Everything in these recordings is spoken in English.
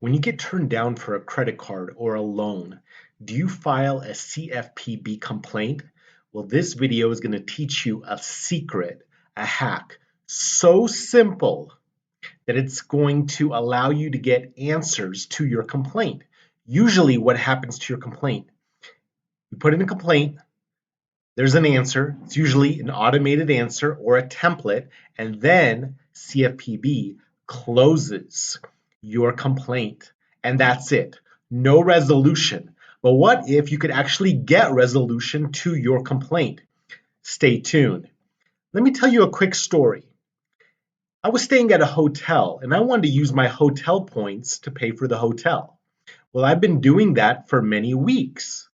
When you get turned down for a credit card or a loan, do you file a CFPB complaint? Well, this video is going to teach you a secret, a hack, so simple that it's going to allow you to get answers to your complaint. Usually what happens to your complaint, you put in a complaint, there's an answer. It's usually an automated answer or a template, and then CFPB closes your complaint, and that's it. No resolution. But what if you could actually get resolution to your complaint? Stay tuned. Let me tell you a quick story. I was staying at a hotel, and I wanted to use my hotel points to pay for the hotel. Well, I've been doing that for many weeks.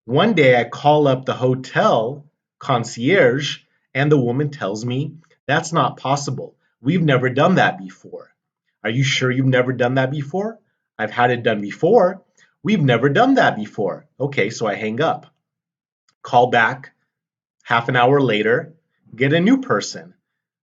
One day I call up the hotel concierge and the woman tells me that's not possible. We've never done that before. Are you sure you've never done that before? I've had it done before. We've never done that before. Okay, so I hang up. Call back half an hour later, get a new person.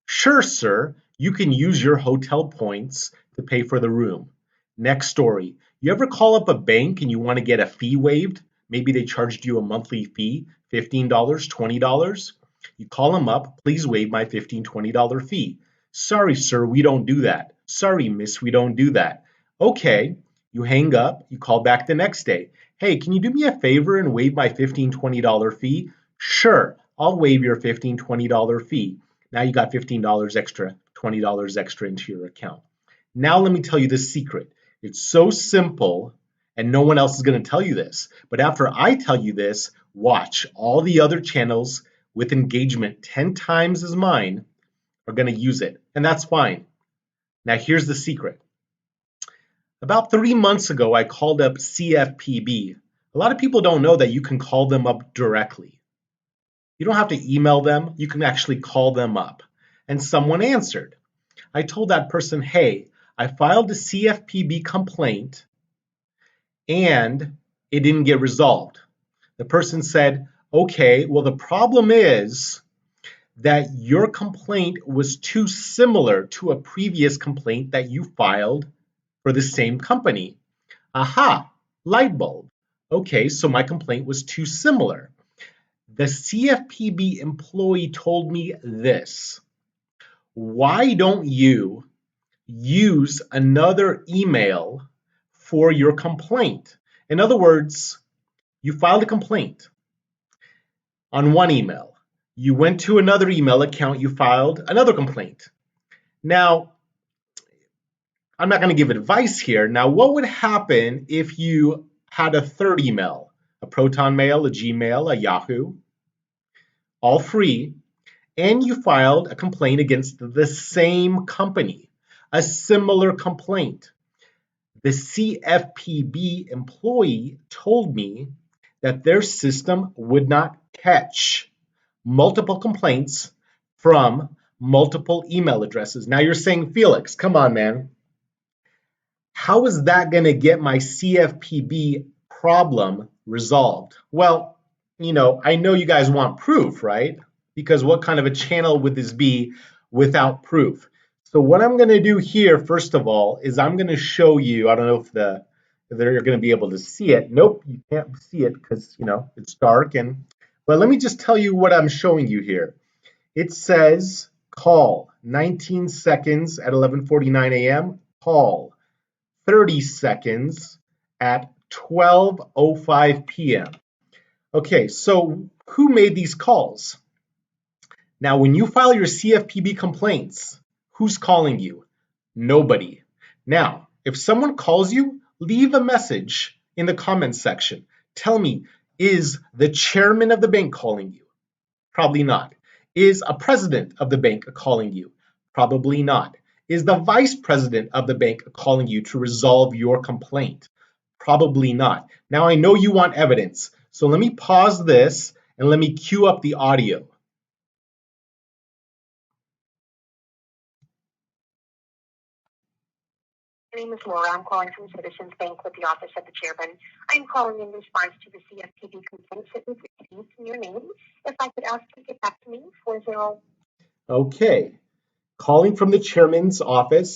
Sure, sir, you can use your hotel points to pay for the room. Next story. You ever call up a bank and you want to get a fee waived? Maybe they charged you a monthly fee, $15, $20. You call them up, please waive my $15, $20 fee. Sorry, sir, we don't do that. Sorry, miss, we don't do that. Okay, you hang up, you call back the next day. Hey, can you do me a favor and waive my $15, $20 fee? Sure, I'll waive your $15, $20 fee. Now you got $15 extra, $20 extra into your account. Now let me tell you the secret. It's so simple and no one else is going to tell you this. But after I tell you this, watch. All the other channels with engagement 10 times as mine are going to use it, and that's fine. Now here's the secret. About 3 months ago, I called up CFPB. A lot of people don't know that you can call them up directly. You don't have to email them, you can actually call them up. And someone answered. I told that person, hey, I filed a CFPB complaint and it didn't get resolved. The person said, okay, well, the problem is that your complaint was too similar to a previous complaint that you filed for the same company. Aha, light bulb. Okay, so my complaint was too similar. The CFPB employee told me this. Why don't you use another email for your complaint? In other words, you filed a complaint on one email. You went to another email account, you filed another complaint. Now, I'm not going to give advice here. Now, what would happen if you had a third email, a Proton Mail, a Gmail, a Yahoo, all free, and you filed a complaint against the same company, a similar complaint? The CFPB employee told me that their system would not catch multiple complaints from multiple email addresses. Now you're saying, Felix, come on, man. How is that going to get my CFPB problem resolved? Well, I know you guys want proof, right? Because what kind of a channel would this be without proof? So what I'm going to do here, first of all, is I'm going to show you, I don't know if they're going to be able to see it. Nope, you can't see it because, it's dark. But let me just tell you what I'm showing you here. It says call 19 seconds at 11:49 a.m. Call 30 seconds at 12:05 p.m. Okay, so who made these calls? Now, when you file your CFPB complaints, who's calling you? Nobody. Now, if someone calls you, leave a message in the comments section. Tell me, is the chairman of the bank calling you? Probably not. Is a president of the bank calling you? Probably not. Is the vice president of the bank calling you to resolve your complaint? Probably not. Now I know you want evidence, so let me pause this and let me cue up the audio. My name is Laura. I'm calling from Citizens Bank with the Office of the Chairman. I'm calling in response to the CFPB complaints that we've received in your name. If I could ask you to get back to me, 40. Okay, calling from the chairman's office.